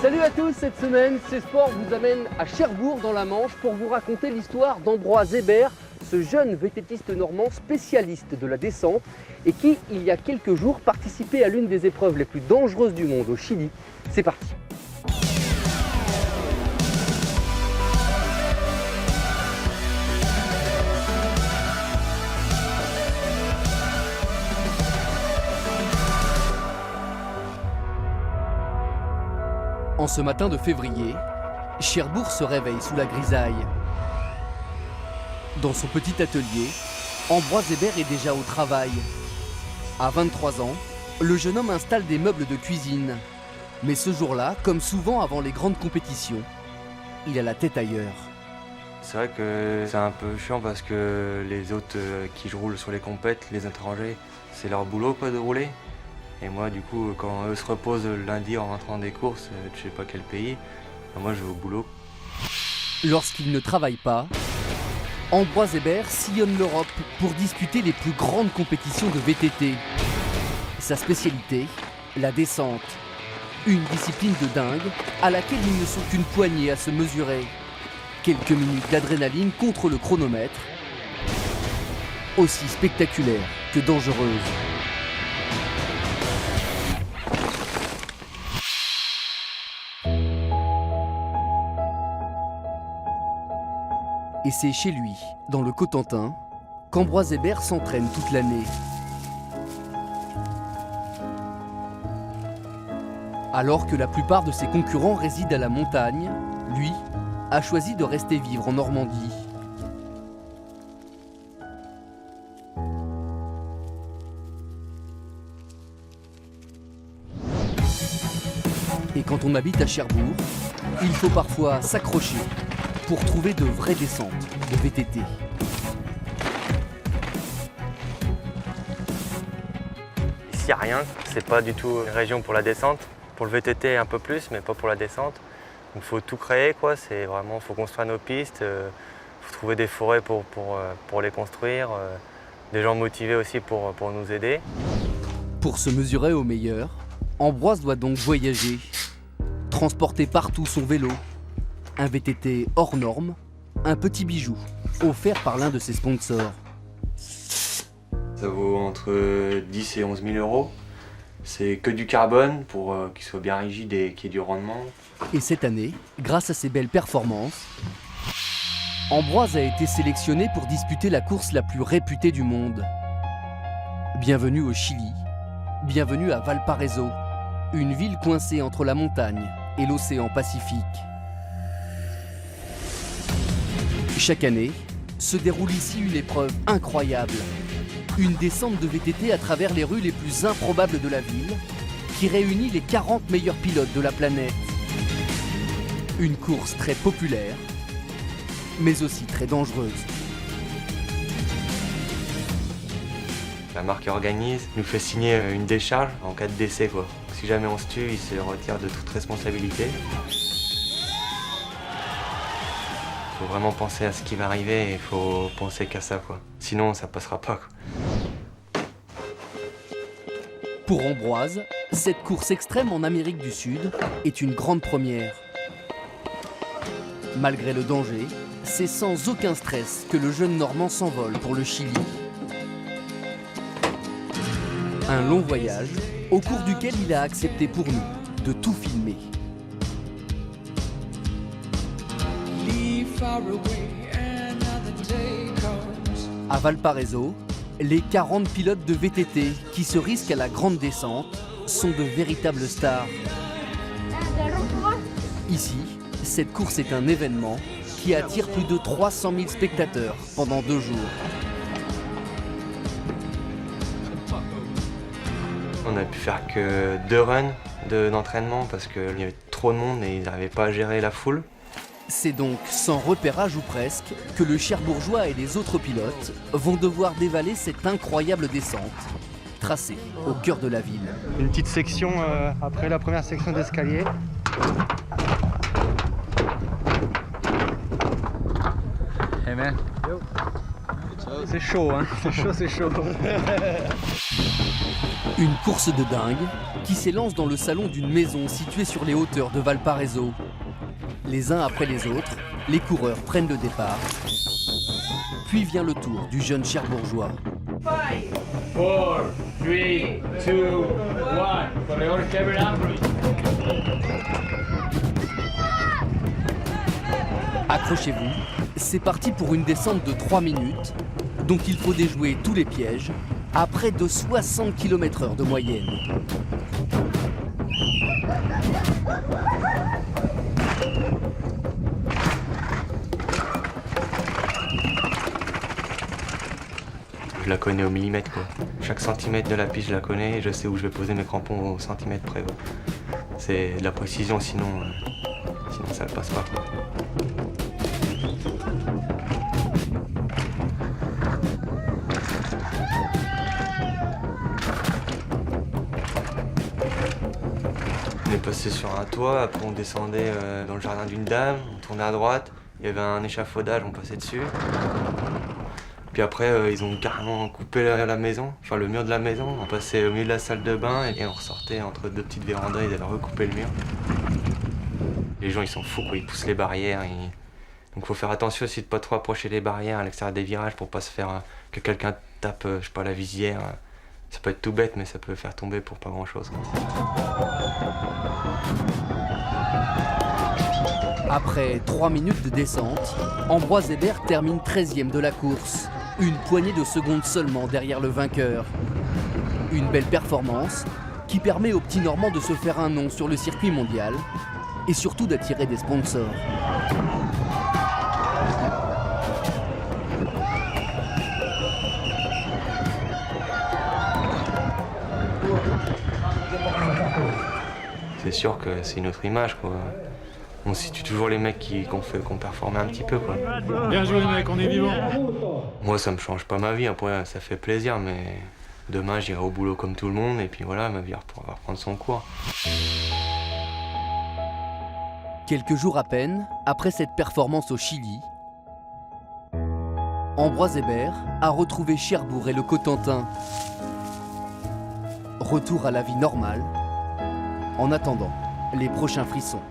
Salut à tous, cette semaine, C'est Sport vous amène à Cherbourg dans la Manche pour vous raconter l'histoire d'Ambroise Hébert, ce jeune VTTiste normand spécialiste de la descente et qui, il y a quelques jours, participait à l'une des épreuves les plus dangereuses du monde au Chili. C'est parti. En ce matin de février, Cherbourg se réveille sous la grisaille. Dans son petit atelier, Ambroise Hébert est déjà au travail. À 23 ans, le jeune homme installe des meubles de cuisine. Mais ce jour-là, comme souvent avant les grandes compétitions, il a la tête ailleurs. C'est vrai que c'est un peu chiant parce que les autres qui roulent sur les compètes, les étrangers, c'est leur boulot quoi, de rouler. Et moi, du coup, quand eux se reposent le lundi en rentrant des courses, je sais pas quel pays, moi je vais au boulot. Lorsqu'il ne travaille pas, Ambroise Hébert sillonne l'Europe pour disputer les plus grandes compétitions de VTT. Sa spécialité, la descente. Une discipline de dingue à laquelle ils ne sont qu'une poignée à se mesurer. Quelques minutes d'adrénaline contre le chronomètre, aussi spectaculaire que dangereuse. Et c'est chez lui, dans le Cotentin, qu'Ambroise Hébert s'entraîne toute l'année. Alors que la plupart de ses concurrents résident à la montagne, lui a choisi de rester vivre en Normandie. Et quand on habite à Cherbourg, il faut parfois s'accrocher pour trouver de vraies descentes de VTT. Ici, il n'y a rien, c'est pas du tout une région pour la descente. Pour le VTT, un peu plus, mais pas pour la descente. Il faut tout créer, quoi. C'est vraiment, faut construire nos pistes, faut trouver des forêts pour les construire, des gens motivés aussi pour nous aider. Pour se mesurer au meilleur, Ambroise doit donc voyager, transporter partout son vélo, un VTT hors norme, un petit bijou, offert par l'un de ses sponsors. Ça vaut entre 10 et 11 000 euros. C'est que du carbone pour qu'il soit bien rigide et qu'il y ait du rendement. Et cette année, grâce à ses belles performances, Ambroise a été sélectionné pour disputer la course la plus réputée du monde. Bienvenue au Chili, bienvenue à Valparaiso, une ville coincée entre la montagne et l'océan Pacifique. Chaque année, se déroule ici une épreuve incroyable. Une descente de VTT à travers les rues les plus improbables de la ville, qui réunit les 40 meilleurs pilotes de la planète. Une course très populaire, mais aussi très dangereuse. La marque qui organise nous fait signer une décharge en cas de décès, quoi. Si jamais on se tue, il se retire de toute responsabilité. Il faut vraiment penser à ce qui va arriver et il faut penser qu'à ça, quoi. Sinon, ça passera pas, quoi. Pour Ambroise, cette course extrême en Amérique du Sud est une grande première. Malgré le danger, c'est sans aucun stress que le jeune Normand s'envole pour le Chili. Un long voyage, au cours duquel il a accepté pour nous de tout filmer. À Valparaiso, les 40 pilotes de VTT qui se risquent à la grande descente sont de véritables stars. Ici, cette course est un événement qui attire plus de 300 000 spectateurs pendant 2 jours. On a pu faire que 2 runs d'entraînement parce qu'il y avait trop de monde et ils n'arrivaient pas à gérer la foule. C'est donc sans repérage ou presque que le Cherbourgeois et les autres pilotes vont devoir dévaler cette incroyable descente, tracée au cœur de la ville. Une petite section après la première section d'escalier. Hey man. C'est chaud, hein. C'est chaud, c'est chaud. Une course de dingue qui s'élance dans le salon d'une maison située sur les hauteurs de Valparaiso. Les uns après les autres, les coureurs prennent le départ. Puis vient le tour du jeune Cherbourgeois. 5, 4, 3, 2, 1. Accrochez-vous, c'est parti pour une descente de 3 minutes, donc il faut déjouer tous les pièges, à près de 60 km/h de moyenne. Je la connais au millimètre quoi. Chaque centimètre de la piste je la connais et je sais où je vais poser mes crampons au centimètre près. Ouais. C'est de la précision sinon ça ne passe pas. On est passé sur un toit, après on descendait dans le jardin d'une dame, on tournait à droite, il y avait un échafaudage, on passait dessus. Puis après ils ont carrément coupé la maison, enfin le mur de la maison, on passait au milieu de la salle de bain et on ressortait entre deux petites vérandas, ils avaient recoupé le mur. Les gens ils sont fous quoi, ils poussent les barrières. Donc faut faire attention aussi de pas trop approcher les barrières à l'extérieur des virages pour pas se faire que quelqu'un tape je sais pas la visière. Ça peut être tout bête mais ça peut faire tomber pour pas grand chose. Après 3 minutes de descente, Ambroise Hébert termine 13e de la course. Une poignée de secondes seulement derrière le vainqueur. Une belle performance qui permet au petit Normand de se faire un nom sur le circuit mondial et surtout d'attirer des sponsors. C'est sûr que c'est une autre image quoi. On situe toujours les mecs qui ont performé un petit peu quoi. Bien joué les mecs, on est vivants. Moi ça me change pas ma vie, après ça fait plaisir mais demain j'irai au boulot comme tout le monde et puis voilà, ma vie va reprendre son cours. Quelques jours à peine après cette performance au Chili, Ambroise Hébert a retrouvé Cherbourg et le Cotentin. Retour à la vie normale, en attendant les prochains frissons.